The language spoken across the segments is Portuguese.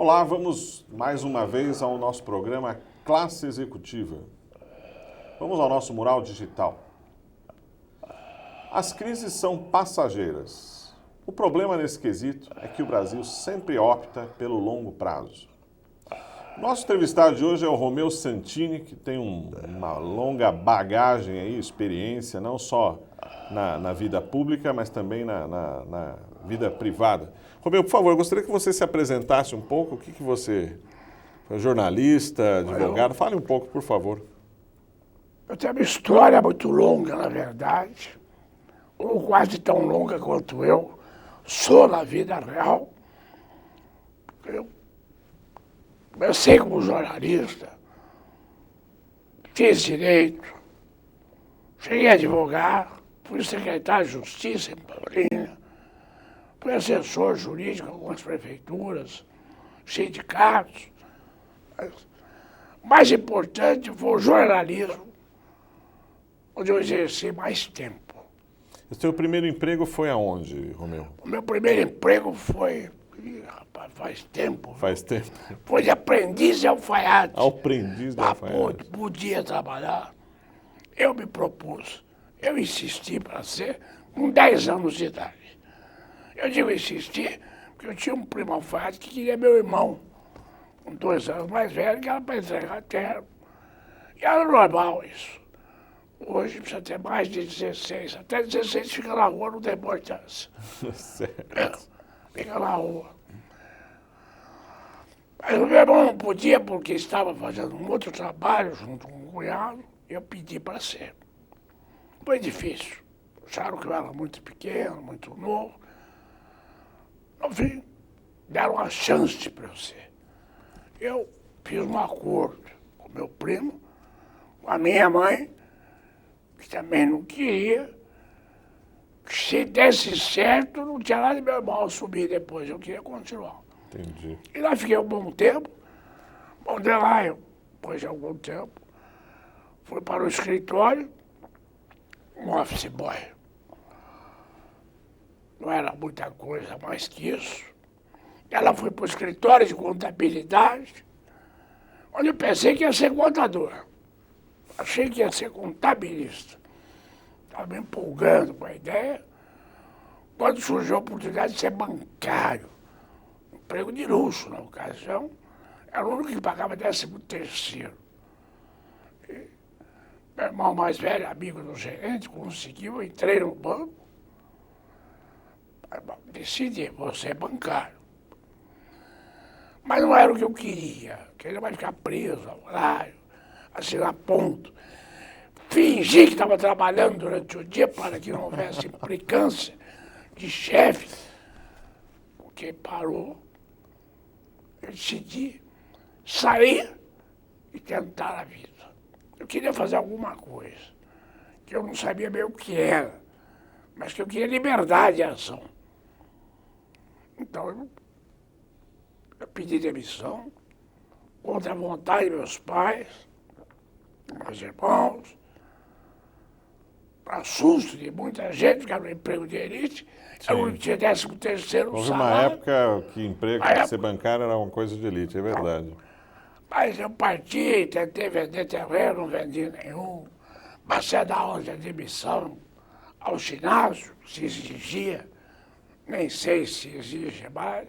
Olá, vamos mais uma vez ao nosso programa Classe Executiva. Vamos ao nosso mural digital. As crises são passageiras. O problema nesse quesito é que o Brasil sempre opta pelo longo prazo. Nosso entrevistado de hoje é o Romeu Santini, que tem uma longa bagagem aí, experiência, não só na vida pública, mas também na vida privada. Romeu, por favor, eu gostaria que você se apresentasse um pouco. O que você é? Jornalista, advogado? Fale um pouco, por favor. Eu tenho uma história muito longa, na verdade, ou quase tão longa quanto eu sou na vida real. Eu comecei como jornalista, fiz direito, cheguei a advogar, fui secretário de Justiça em Paulínia, fui assessor jurídico em algumas prefeituras, sindicatos. Mas o mais importante foi o jornalismo, onde eu exerci mais tempo. O seu primeiro emprego foi aonde, Romeu? O meu primeiro emprego foi... rapaz, faz tempo. Faz tempo. Foi de aprendiz de alfaiate. Aprendiz de alfaiate. Podia trabalhar. Eu me propus. Eu insisti para ser com 10 anos de idade. Eu digo insistir porque eu tinha um primo alfaiate que queria meu irmão, com 2 anos mais velho, que era para entregar a terra. E era normal isso. Hoje precisa ter mais de 16. Até 16 fica na rua, não tem importância. Certo. Fica na rua. Mas o meu irmão não podia porque estava fazendo um outro trabalho junto com o cunhado. E eu pedi para ser. Foi difícil. Acharam que eu era muito pequeno, muito novo. No fim, deram uma chance para eu ser. Eu fiz um acordo com meu primo, com a minha mãe, que também não queria. Se desse certo, não tinha nada de meu irmão subir depois. Eu queria continuar. Entendi. E lá fiquei um bom tempo. Bom, de lá eu, depois de algum tempo, fui para o escritório, um office boy. Não era muita coisa mais que isso. Ela foi para o escritório de contabilidade, onde eu pensei que ia ser contador. Achei que ia ser contabilista. Estava me empolgando com a ideia. Quando surgiu a oportunidade de ser bancário, emprego de luxo na ocasião, era o único que pagava 13º. Meu irmão mais velho, amigo do gerente, conseguiu, eu entrei no banco. Decidi, vou ser bancário. Mas não era o que eu queria. Queria mais ficar preso ao horário, assinar ponto. Fingi que estava trabalhando durante o dia para que não houvesse implicância de chefe. Porque parou. Eu decidi sair e tentar a vida. Eu queria fazer alguma coisa que eu não sabia bem o que era, mas que eu queria liberdade de ação. Então, eu pedi demissão, contra a vontade de meus pais, meus irmãos, para susto de muita gente, que era um emprego de elite, eu não tinha 13º Houve salário. uma época que emprego de ser bancário era uma coisa de elite, é verdade. Mas eu parti, tentei vender terreno, não vendi nenhum. Passei a dar aula de admissão ao ginásio, se exigia, nem sei se exige mais.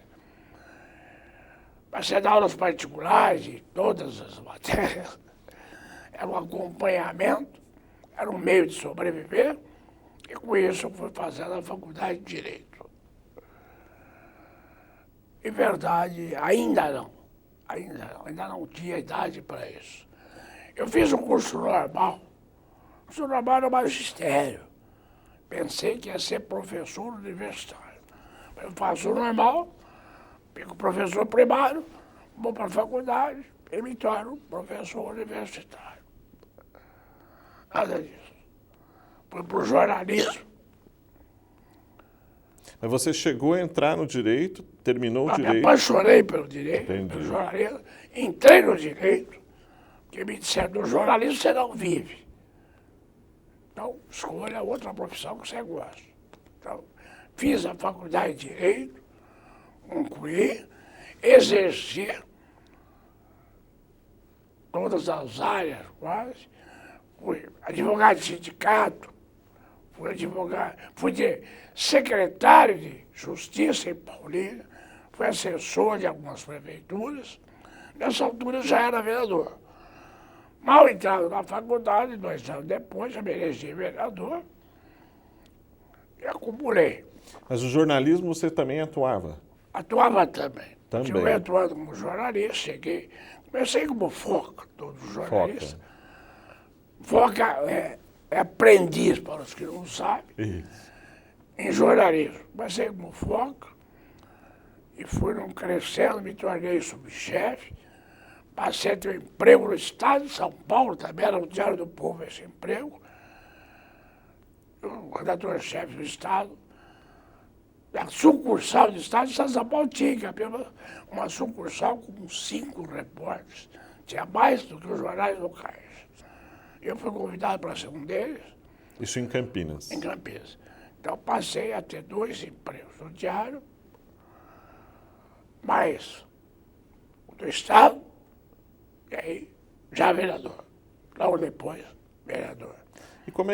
Passei a dar aulas particulares de todas as matérias. Era um acompanhamento, era um meio de sobreviver. E com isso eu fui fazendo a faculdade de Direito. Em verdade, ainda não tinha idade para isso. Eu fiz um curso normal. O curso normal era magistério. Pensei que ia ser professor universitário. Eu faço o normal, fico professor primário, vou para a faculdade e me torno professor universitário. Nada disso. Fui para o jornalismo. Mas você chegou a entrar no direito, terminou o direito... Me apaixonei pelo direito, pelo jornalismo. Entrei no direito, porque me disseram, do jornalismo você não vive. Então, escolha outra profissão que você gosta. Então, fiz a faculdade de Direito, concluí, exercer todas as áreas, quase. Fui advogado de sindicato, fui secretário de Justiça em Paulínia, fui assessor de algumas prefeituras. Nessa altura eu já era vereador. Mal entrado na faculdade, 2 anos depois, eu me elegi vereador e acumulei. Mas o jornalismo você também atuava? Atuava também. Também. Estive atuando como jornalista, comecei como foca, todo jornalista. Foca é aprendiz, para os que não sabem, Isso. em jornalismo. Comecei como foca e fui crescendo, me tornei subchefe. Passei a ter um emprego no estado de São Paulo, também era no Diário do Povo esse emprego. O redator-chefe do estado, a sucursal do estado de São Paulo tinha apenas uma sucursal com 5 repórteres. Tinha mais do que os jornais locais. Eu fui convidado para ser um deles. Isso em Campinas? Em Campinas. Então passei a ter 2 empregos no Diário, mais o do estado, e aí já vereador. Logo depois, vereador. E como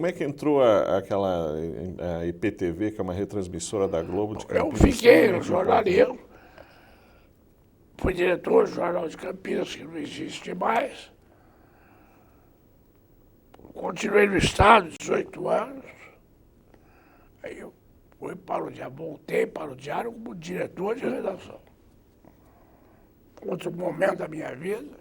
é que entrou aquela a IPTV, que é uma retransmissora da Globo de Campinas? Eu fiquei no jornalismo, fui diretor do Jornal de Campinas, que não existe mais. Continuei no estado, 18 anos. Aí eu voltei para o Diário como diretor de redação. Outro momento da minha vida,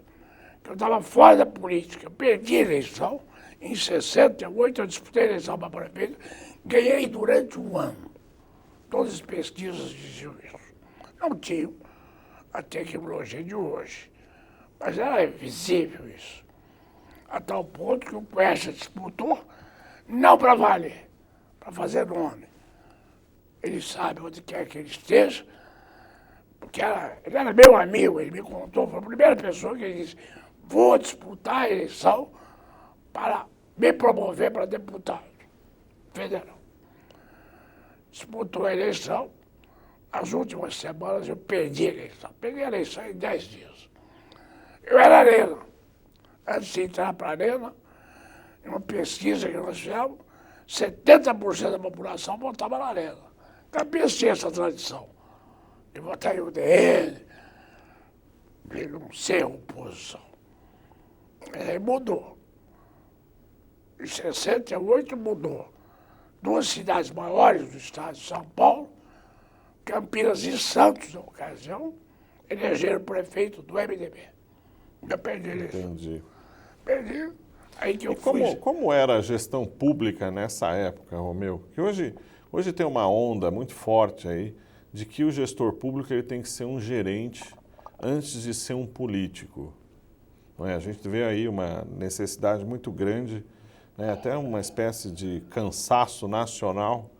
que eu estava fora da política. Eu perdi a eleição. Em 68, eu disputei a eleição para prefeito. Ganhei durante 1 ano. Todas as pesquisas diziam isso. Não tinham a tecnologia de hoje. Mas era visível isso. A tal ponto que o Quercia disputou, não para valer, para fazer nome. Ele sabe onde quer que ele esteja, porque ele era meu amigo, ele me contou, foi a primeira pessoa que ele disse, vou disputar a eleição para me promover para deputado federal. Disputou a eleição, nas últimas semanas eu perdi a eleição. Perdi a eleição em 10 dias. Eu era arena. Antes de entrar para a arena, em uma pesquisa que nós fizemos, 70% da população votava na arena. Campinas tinha essa tradição de votar em UDN, de não ser oposição. Mas aí mudou. Em 68 mudou. 2 cidades maiores do estado de São Paulo, Campinas e Santos, na ocasião, elegeram prefeito do MDB. Eu perdi isso. Entendi. Perdi. Aí que eu E como era a gestão pública nessa época, Romeu? Que hoje tem uma onda muito forte aí de que o gestor público ele tem que ser um gerente antes de ser um político. Não é? A gente vê aí uma necessidade muito grande, né? Até uma espécie de cansaço nacional,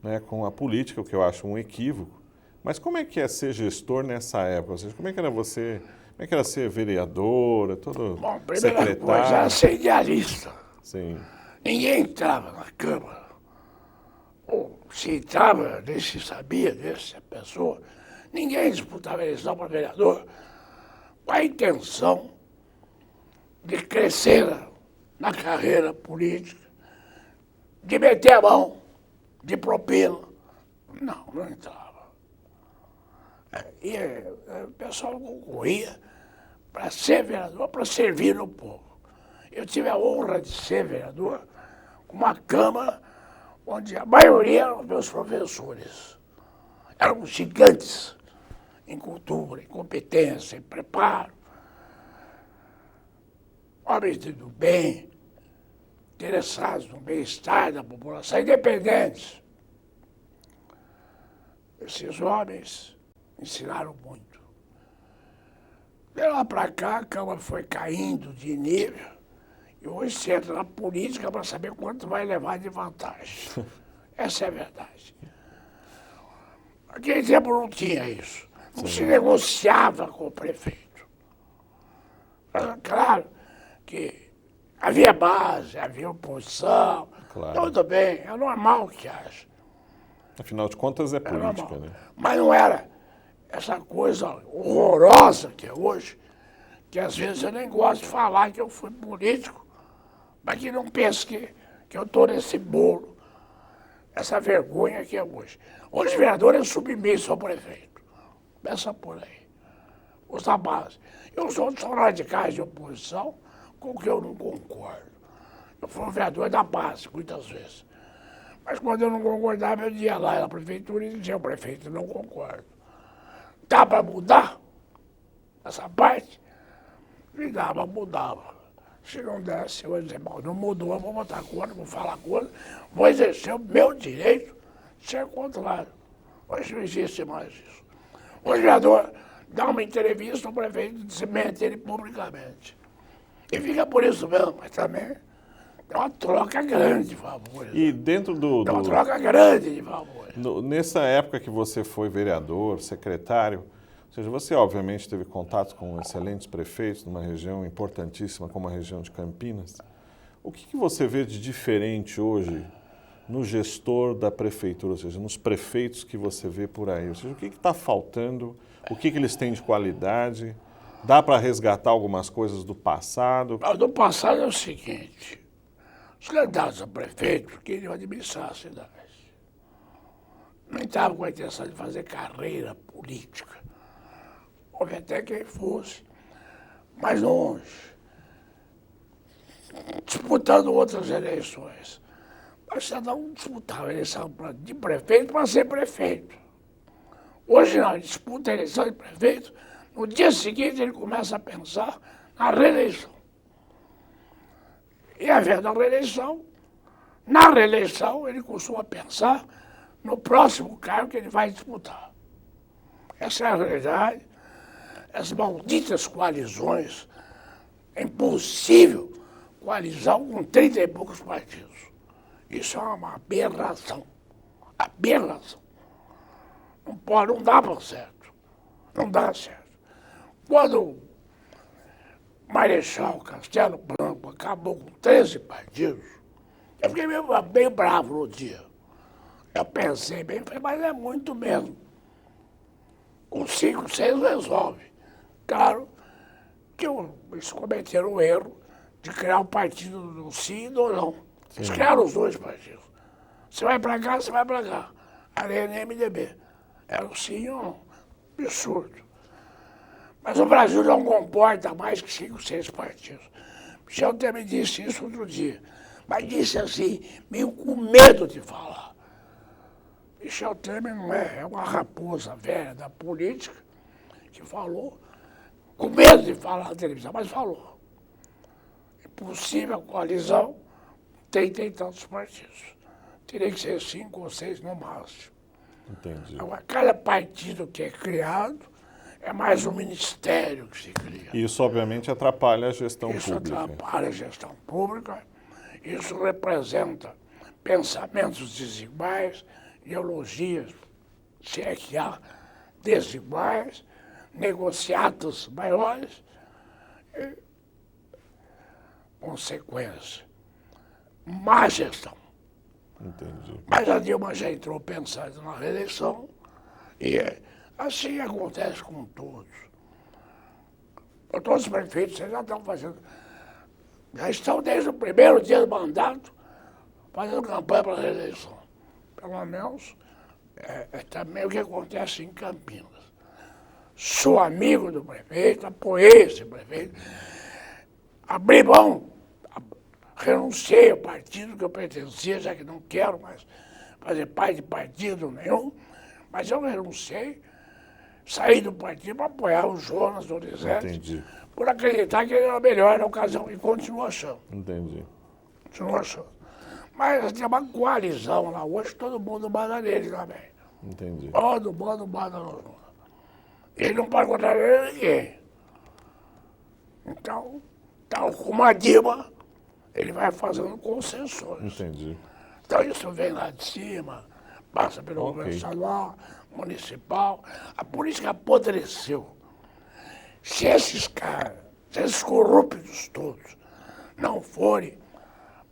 né? Com a política, o que eu acho um equívoco. Mas como é que é ser gestor nessa época? Ou seja, como é que era você... Como é que era ser vereadora, todo Bom, primeira secretário? coisa era ser idealista. Sim. Ninguém entrava na Câmara. Ou se entrava, nem se sabia dessa pessoa. Ninguém disputava a eleição para vereador com a intenção de crescer na carreira política, de meter a mão, de propina. Não entrava. E o pessoal concorria para ser vereador, para servir no povo. Eu tive a honra de ser vereador com uma Câmara onde a maioria eram meus professores. Eram gigantes em cultura, em competência, em preparo. Homens do bem, interessados no bem-estar da população, independentes. Esses homens ensinaram muito. De lá para cá, a Câmara foi caindo de nível e hoje você entra na política para saber quanto vai levar de vantagem. Essa é a verdade. Naquele tempo não tinha isso. Não se negociava com o prefeito. Claro que havia base, havia oposição. Claro. Tudo bem, é normal que haja. Afinal de contas é política, né? Mas não era essa coisa horrorosa que é hoje, que às vezes eu nem gosto de falar que eu fui político, mas que não pense que eu estou nesse bolo, essa vergonha que é hoje. Hoje o vereador é submisso ao prefeito. Pensa por aí. Os da base. E os outros são radicais de oposição com que eu não concordo. Eu fui um vereador da base, muitas vezes. Mas quando eu não concordava, eu ia lá na prefeitura e dizia ao prefeito, não concordo. Dá para mudar essa parte? E dava, mudava. Se não desse, eu ia dizer, bom, não mudou, eu vou botar contra, vou falar contra, vou exercer o meu direito de ser contrário. Hoje não existe mais isso. O vereador dá uma entrevista, o prefeito desmente ele publicamente. E fica por isso mesmo, mas também é uma troca grande de favores. E dentro É uma troca grande de favores. Nessa época que você foi vereador, secretário, ou seja, você obviamente teve contato com excelentes prefeitos numa região importantíssima como a região de Campinas. O que você vê de diferente hoje no gestor da prefeitura, ou seja, nos prefeitos que você vê por aí? Ou seja, o que está faltando? O que eles têm de qualidade? Dá para resgatar algumas coisas do passado? Do passado é o seguinte, os candidatos a prefeito queriam administrar a cidade. Não estavam com a intenção de fazer carreira política. Houve até quem fosse mais longe, disputando outras eleições. Mas cada um disputava a eleição de prefeito para ser prefeito. Hoje não, ele disputa a eleição de prefeito, no dia seguinte ele começa a pensar na reeleição. E havendo a reeleição, na reeleição ele costuma pensar no próximo cargo que ele vai disputar. Essa é a realidade. As malditas coalizões. É impossível coalizar com 30 e poucos partidos. Isso é uma aberração. Aberração. Não pode, não dá para certo. Não dá certo. Quando o Marechal Castelo Branco acabou com 13 partidos, eu fiquei bem bravo no dia. Eu pensei bem, falei, mas é muito mesmo. Com 5, 6 resolve. Claro que eles cometeram o erro de criar um partido do sim e do não. Eles criaram os dois partidos. Você vai para cá, você vai para cá. Arena e MDB. Era o sim ou não. Absurdo. Mas o Brasil não comporta mais que 5, 6 partidos. Michel Temer disse isso outro dia. Mas disse assim, meio com medo de falar. Michel Temer não é uma raposa velha da política que falou, com medo de falar na televisão, mas falou. Impossível coalizão, tem tantos partidos. Teria que ser 5 ou 6 no máximo. Entendi. Agora, cada partido que é criado é mais um ministério que se cria. Isso, obviamente, atrapalha a gestão Isso pública. atrapalha a gestão pública, isso representa pensamentos desiguais, ideologias, se é que há, desiguais, negociatas maiores e, consequência, má gestão. Entendi. Mas a Dilma já entrou pensando na reeleição e assim acontece com todos. Todos os prefeitos já estão fazendo, já estão desde o primeiro dia do mandato fazendo campanha para a reeleição. Pelo menos é também o que acontece em Campinas. Sou amigo do prefeito, apoiei esse prefeito, abri mão, renunciei ao partido que eu pertencia, já que não quero mais fazer parte de partido nenhum, mas eu renunciei, saí do partido para apoiar o Jonas Donizete, Entendi. por acreditar que ele era melhor na ocasião, e continuo achando. Entendi. Continuo achando. Mas tem uma coalizão lá hoje, todo mundo manda nele também. Entendi. Todo mundo manda no Jonas. Ele não pode contrariar ninguém. Então, tal como a Dilma, ele vai fazendo concessões. Entendi. Então isso vem lá de cima, passa pelo governo estadual, municipal. A política apodreceu. Se esses caras, se esses corruptos todos, não forem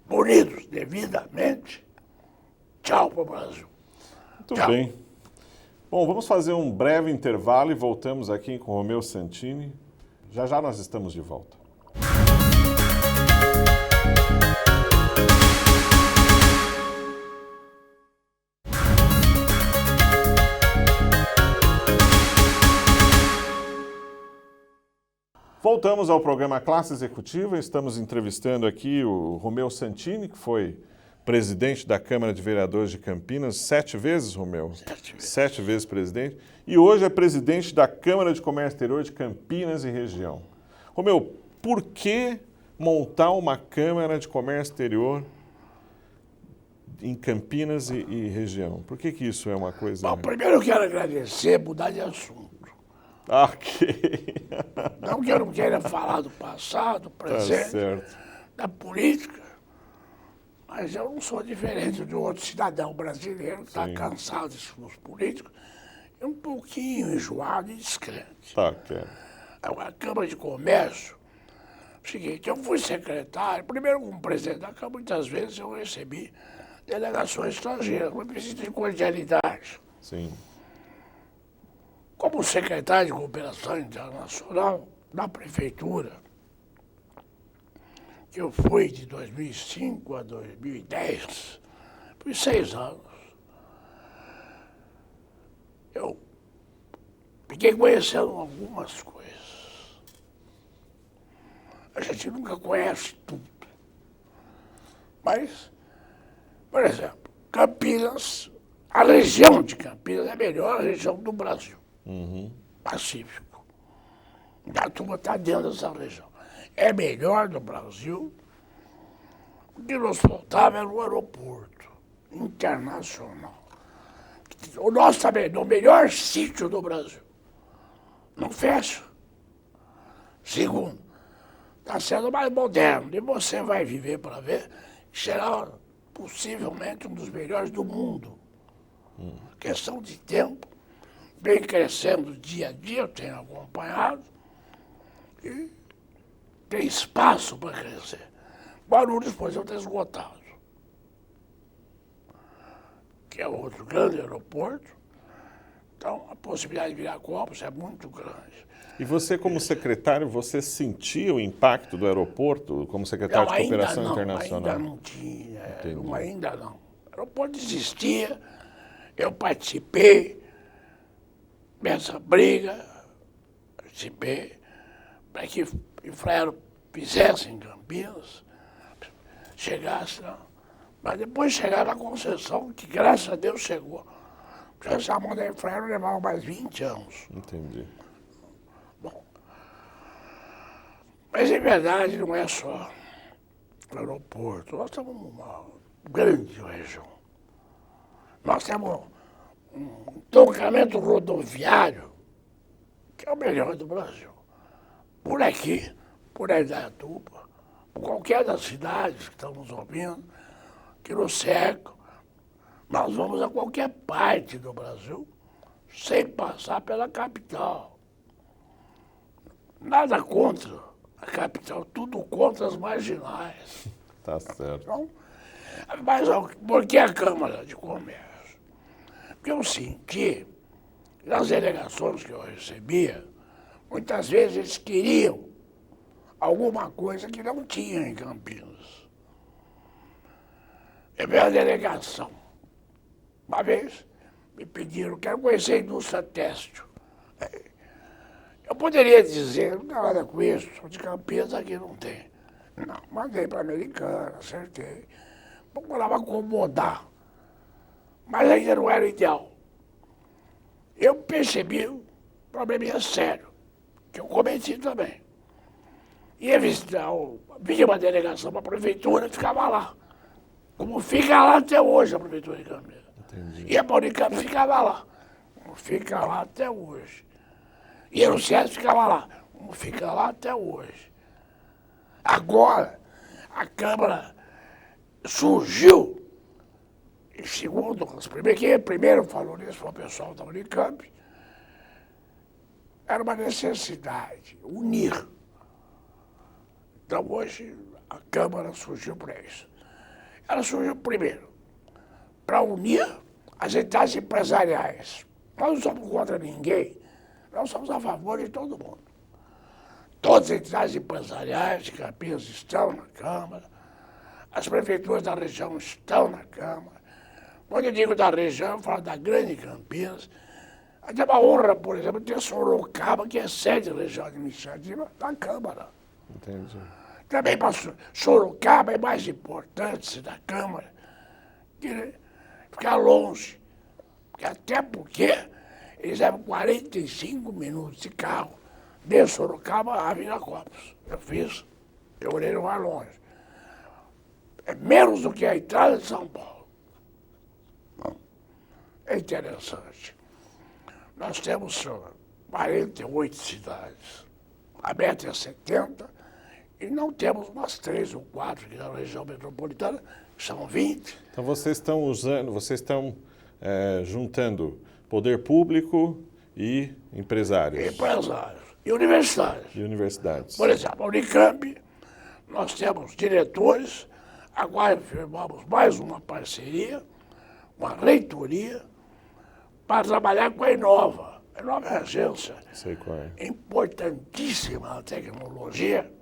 punidos devidamente, tchau para o Brasil. Muito Tchau. bem. Bom, vamos fazer um breve intervalo e voltamos aqui com o Romeu Santini. Já já nós estamos de volta. Voltamos ao programa Classe Executiva. Estamos entrevistando aqui o Romeu Santini, que foi presidente da Câmara de Vereadores de Campinas 7 vezes, Romeu? 7 vezes. 7 vezes presidente. E hoje é presidente da Câmara de Comércio Exterior de Campinas e região. Romeu, por que montar uma Câmara de Comércio Exterior em Campinas e região? Por que isso é uma coisa... Bom, primeiro eu quero agradecer, mudar de assunto. Ok. Não que eu não queira falar do passado, do presente, certo. da política, mas eu não sou diferente de outro cidadão brasileiro que está cansado dos políticos e um pouquinho enjoado e descrente. Tá, ok. A Câmara de Comércio, o seguinte, eu fui secretário, primeiro como presidente da Câmara, muitas vezes eu recebi delegações estrangeiras, mas precisa de cordialidade. Sim. Como secretário de Cooperação Internacional da Prefeitura, que eu fui de 2005 a 2010, fui 6 anos, eu fiquei conhecendo algumas coisas. A gente nunca conhece tudo. Mas, por exemplo, Campinas, a região de Campinas é a melhor região do Brasil. Pacífico. A turma está dentro dessa região. É melhor do Brasil. O que nos faltava era o aeroporto internacional. O nosso também, no melhor sítio do Brasil. Não fecha. Segundo, está sendo mais moderno. E você vai viver para ver que será possivelmente um dos melhores do mundo. Questão de tempo. Vem crescendo dia a dia, eu tenho acompanhado, e tem espaço para crescer. Guarulhos, por exemplo, está esgotado, que é outro grande aeroporto, então a possibilidade de Viracopos é muito grande. E você, como secretário, você sentia o impacto do aeroporto como secretário de Cooperação Internacional? Ainda não tinha, ainda não. O aeroporto existia, eu participei dessa briga, participei, para que Infraero fizesse em Campinas, chegasse, não. Mas depois chegaram na concessão, que graças a Deus chegou. Porque essa mão da Infraero levava mais 20 anos. Entendi. Bom, mas em verdade não é só o aeroporto, nós temos uma grande região. Nós temos um tocamento rodoviário, que é o melhor do Brasil. Por aqui, por Indaiatuba, por qualquer das cidades que estão nos ouvindo, que nos cercam, nós vamos a qualquer parte do Brasil sem passar pela capital. Nada contra a capital, tudo contra as marginais. Tá certo. Então, mas por que a Câmara de Comércio? Porque eu senti, nas delegações que eu recebia, muitas vezes eles queriam alguma coisa que não tinha em Campinas. Eu vi a delegação. Uma vez me pediram, quero conhecer a indústria têxtil. Eu poderia dizer, não tem nada com isso, sou de Campinas, aqui não tem. Não, mandei para a Americana, acertei. Procurava acomodar. Mas ainda não era ideal. Eu percebi um probleminha sério, que eu cometi também. Ia visitar, vinha uma delegação para a prefeitura e ficava lá. Como fica lá até hoje a prefeitura de Campinas. Entendi. E a Paulicamp ficava lá. Como fica lá até hoje. E a Luciano ficava lá. Como fica lá até hoje. Agora, a Câmara surgiu. E segundo, quem primeiro falou nisso foi o pessoal da Unicamp, era uma necessidade, unir. Então hoje a Câmara surgiu para isso. Ela surgiu primeiro para unir as entidades empresariais Nós não somos contra ninguém. Nós somos a favor de todo mundo. Todas as entidades empresariais de Campinas estão na Câmara. As prefeituras da região estão na Câmara. Quando eu digo da região, eu falo da grande Campinas. Até uma honra, por exemplo, ter Sorocaba, que é sede regional administrativa da Câmara. Entendi. Também para Sorocaba é mais importante ser da Câmara que ficar longe. Até porque eles levam 45 minutos de carro de Sorocaba a Viracopos. Eu olhei no mais longe. É menos do que a entrada de São Paulo. Bom, é interessante. Nós temos 48 cidades, a meta é 70, e não temos umas 3 ou 4 aqui na região metropolitana, que são 20. Então vocês estão juntando poder público e empresários. Empresários e universitários. E universidades. Por exemplo, a Unicamp, nós temos diretores, agora firmamos mais uma parceria, uma reitoria, para trabalhar com a Inova. A Inova é uma agência importantíssima na tecnologia.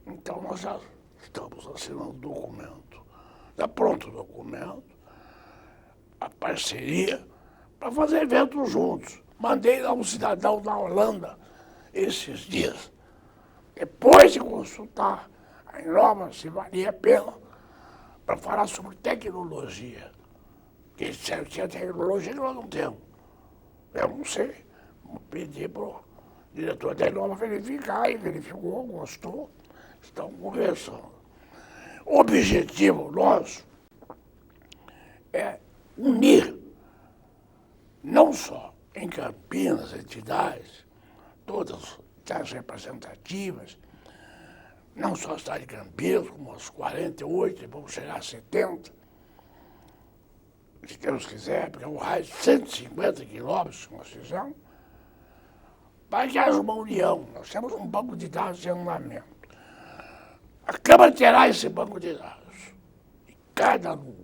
Então, nós já estamos assinando o documento. Está pronto o documento, a parceria, para fazer eventos juntos. Mandei lá um cidadão da Holanda esses dias. Depois de consultar a Inova, se valia a pena, para falar sobre tecnologia. Porque tinha tecnologia que nós não temos. Eu não sei. Vou pedir para o diretor da Inova verificar, e verificou, gostou. Estão conversando. O objetivo nosso é unir, não só em Campinas, entidades, todas as representativas, não só a cidade de Campinas, como as 48, vamos chegar a 70, se Deus quiser, porque é um raio de 150 quilômetros que nós fizemos, para que haja uma união. Nós temos um banco de dados em andamento. A Câmara terá esse banco de dados. E cada um,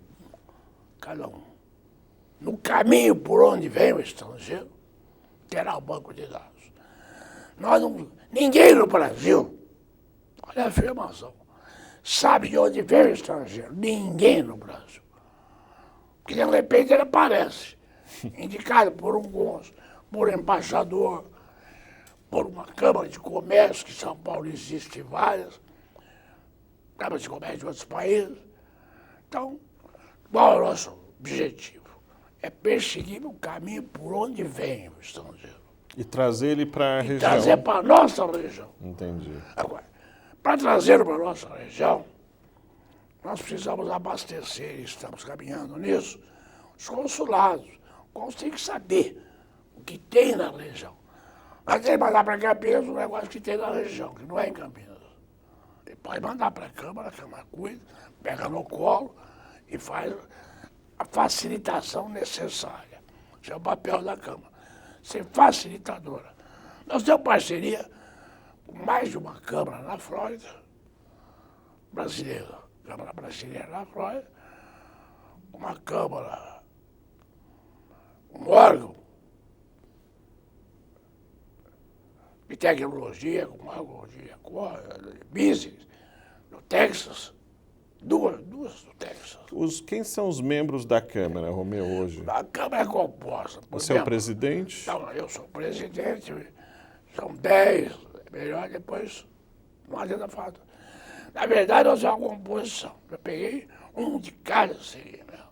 no caminho por onde vem o estrangeiro, terá o banco de dados. Ninguém no Brasil, olha a afirmação, sabe de onde vem o estrangeiro. Ninguém no Brasil. Porque de repente ele aparece, indicado por um cônsul, por um embaixador, por uma Câmara de Comércio, que em São Paulo existe várias, Câmara de Comércio de outros países. Então, qual é o nosso objetivo? É perseguir o caminho por onde vem o estrangeiro. E trazer ele para a região. Trazer para a nossa região. Entendi. Agora, para trazer para a nossa região, nós precisamos abastecer, e estamos caminhando nisso, os consulados. O cônsul tem que saber o que tem na região. Mas ele mandar para Campinas o negócio que tem na região, que não é em Campinas. Ele pode mandar para a Câmara cuida, pega no colo e faz a facilitação necessária. Esse é o papel da Câmara, ser facilitadora. Nós temos parceria com mais de uma Câmara na Flórida, brasileira. Câmara Brasileira na Flórida, uma Câmara, um órgão de tecnologia, com órgão de business, no Texas, duas do Texas. Quem são os membros da Câmara, Romeu, hoje? A Câmara é composta. Você é o presidente? Não, eu sou o presidente, são 10, é melhor depois, não adianta falar. Na verdade, nós somos uma composição. Eu peguei um de cada segmento.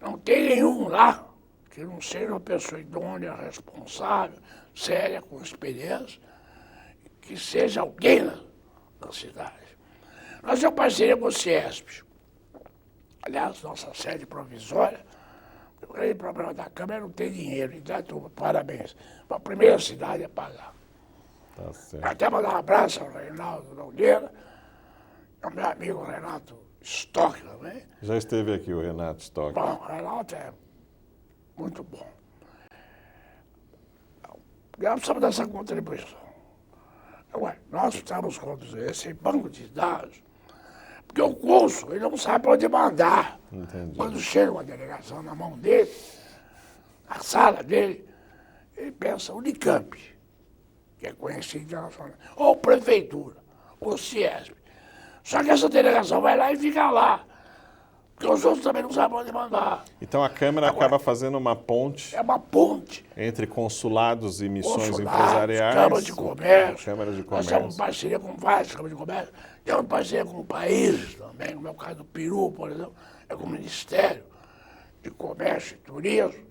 Não tem nenhum lá que não seja uma pessoa idônea, responsável, séria, com experiência, que seja alguém na cidade. Nós temos parceria com o CIESP. Aliás, nossa sede provisória, o grande problema da Câmara é não ter dinheiro. Então, parabéns. A primeira cidade a pagar. Tá certo. Até mandar um abraço ao Reinaldo Nogueira, ao meu amigo Renato Stock também. Já esteve aqui o Renato Stock. Bom, o Renato é muito bom. Nós precisamos dessa contribuição. Agora, nós precisamos conduzir esse banco de dados, porque o cônsul ele não sabe para onde mandar. Entendi. Quando chega uma delegação na mão dele, na sala dele, ele pensa Unicamp, que é conhecido internacionalmente, ou Prefeitura, ou Ciesp. Só que essa delegação vai lá e fica lá, porque os outros também não sabem onde mandar. Então a Câmara Agora, acaba fazendo uma ponte é uma ponte. entre consulados e missões Consulados, empresariais. Câmara de Comércio. Câmara de Nós temos Comércio. parceria com várias câmaras de comércio. Temos parceria com países também. No meu caso do Peru, por exemplo, é com o Ministério de Comércio e Turismo.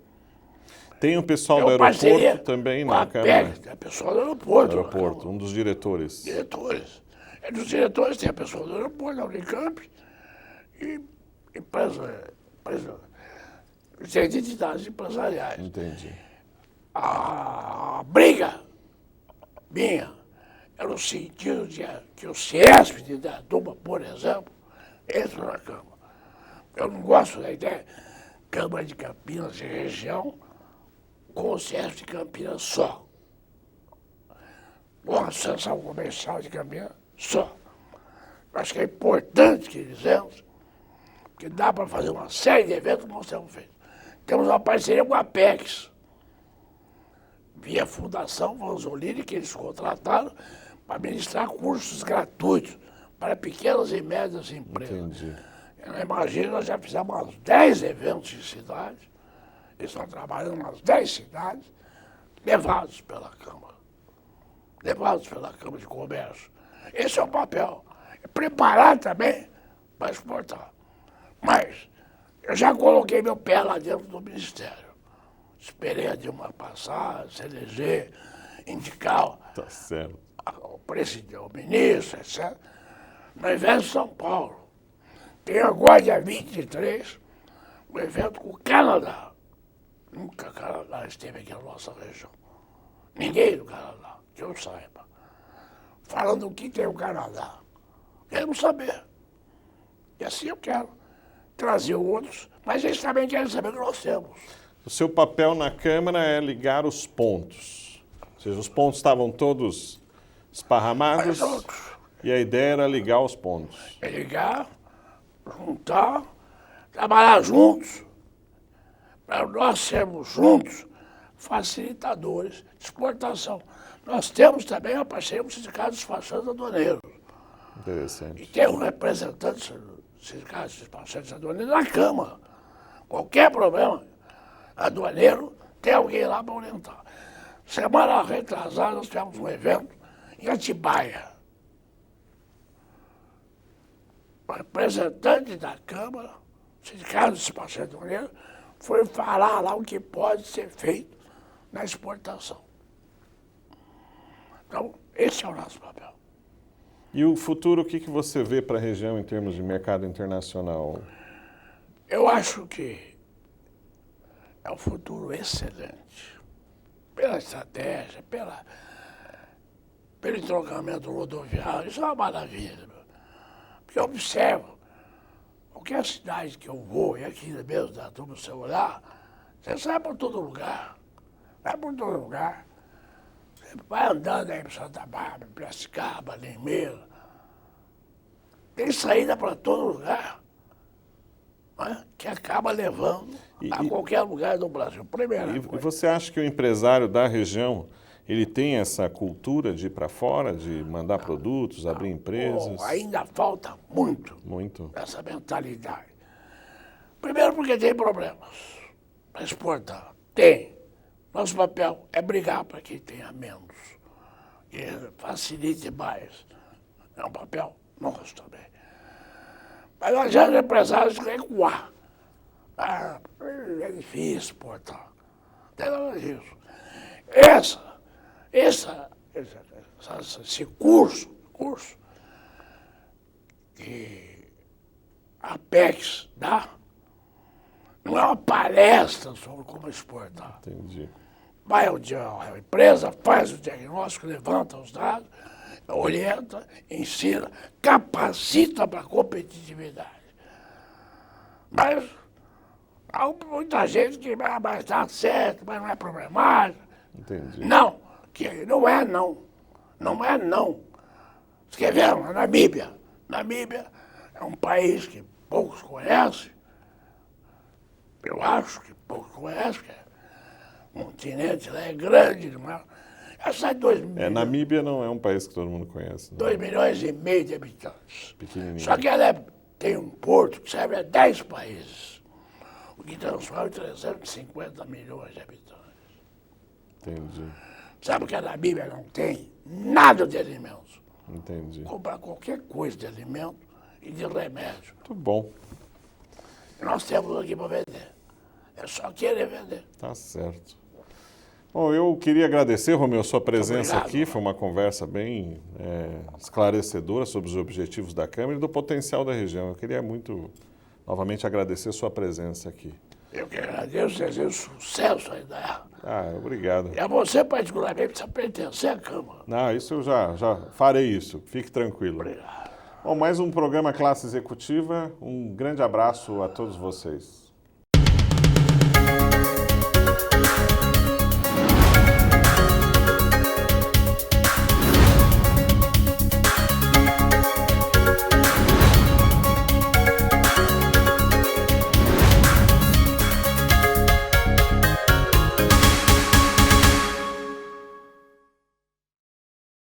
Tem o pessoal do Temos parceria aeroporto também com na a Câmara. PEC, tem a pessoa do aeroporto. Do aeroporto, um dos diretores. Diretores. É dos diretores tem a pessoa do aeroporto, da Unicamp, e tem entidades empresariais. Entendi. A briga minha era no sentido de que o Ciesp de Indaiatuba, por exemplo, entra na Câmara. Eu não gosto da ideia Câmara de Campinas e região com o Ciesp de Campinas só. Uma associação comercial de Campinas só. Eu acho que é importante que eles entrem, porque dá para fazer uma série de eventos que nós temos feito. Temos uma parceria com a Apex, via Fundação Vanzolini, que eles contrataram para ministrar cursos gratuitos para pequenas e médias empresas. Entendi. Eu imagino, nós já fizemos umas 10 eventos em cidades, eles estão trabalhando em umas 10 cidades, levados pela Câmara. Levados pela Câmara de Comércio. Esse é o papel. É preparar também para exportar. Mas eu já coloquei meu pé lá dentro do Ministério. Esperei a Dilma passar, se eleger, indicar Tá certo. o presidente, o ministro, etc. No evento de São Paulo. Tem agora, dia 23, um evento com o Canadá. Nunca o Canadá esteve aqui na nossa região. Ninguém do Canadá, que eu saiba. Falando o que tem o Canadá. Queremos saber. E assim eu quero trazer outros, mas eles também querem saber o que nós temos. O seu papel na Câmara é ligar os pontos. Ou seja, os pontos estavam todos esparramados Mas outros, e a ideia era ligar os pontos. é ligar, juntar, trabalhar juntos, para nós sermos juntos facilitadores de exportação. Nós temos também a parceria com o Sindicato dos Despachantes Aduaneiros. E Interessante. tem um representante do Sindicato dos Despachantes Aduaneiros na Câmara. Qualquer problema aduaneiro, tem alguém lá para orientar. Semana retrasada, nós tivemos um evento em Atibaia. O representante da Câmara, Sindicato dos Despachantes Aduaneiros, foi falar lá o que pode ser feito na exportação. Então, esse é o nosso papel. E o futuro, o que você vê para a região em termos de mercado internacional? Eu acho que é um futuro excelente. Pela estratégia, pelo entroncamento rodoviário, isso é uma maravilha. Porque eu observo, qualquer cidade que eu vou, e aqui mesmo da turma, você olhar, você sai por todo lugar. Vai por todo lugar. Você vai andando aí para Santa Bárbara, Piracicaba, Limeira. Tem saída para todo lugar. Né? Que acaba levando a qualquer lugar do Brasil. Primeira E coisa. você acha que o empresário da região, ele tem essa cultura de ir para fora, de mandar produtos, abrir empresas? Ainda falta muito Muito. essa mentalidade. Primeiro porque tem problemas para exportar. Tem. Nosso papel é brigar para quem tenha menos. Que facilite mais. É um papel nosso também. Mas nós já os empresários recuar. É difícil exportar. Não tem nada disso. Esse curso que a Apex dá, não é uma palestra sobre como exportar. Entendi. Vai a empresa, faz o diagnóstico, levanta os dados, orienta, ensina, capacita para a competitividade. Mas há muita gente que vai dar certo, mas não é problemático. Entendi. Não, que não é não. Não é não. Você quer ver? A Namíbia. Namíbia é um país que poucos conhecem. Eu acho que poucos conhecem, porque O continente lá é grande demais. Essa Namíbia não é um país que todo mundo conhece. Né? 2 milhões e meio de habitantes. Pequenininho. Só que ela tem um porto que serve a 10 países, o que transforma em 350 milhões de habitantes. Entendi. Sabe que a Namíbia não tem nada de alimentos. Entendi. Comprar qualquer coisa de alimento e de remédio. Muito bom. Nós temos aqui para vender. É só querer vender. Tá certo. Bom, eu queria agradecer, Romeu, sua presença Obrigado. aqui. Foi uma conversa bem esclarecedora sobre os objetivos da Câmara e do potencial da região. Eu queria muito, novamente, agradecer sua presença aqui. Eu que agradeço, desejo sucesso aí da... Obrigado. E a você, particularmente, precisa pertencer à Câmara. Não, isso eu já farei isso. Fique tranquilo. Obrigado. Bom, mais um programa Classe Executiva. Um grande abraço a todos vocês.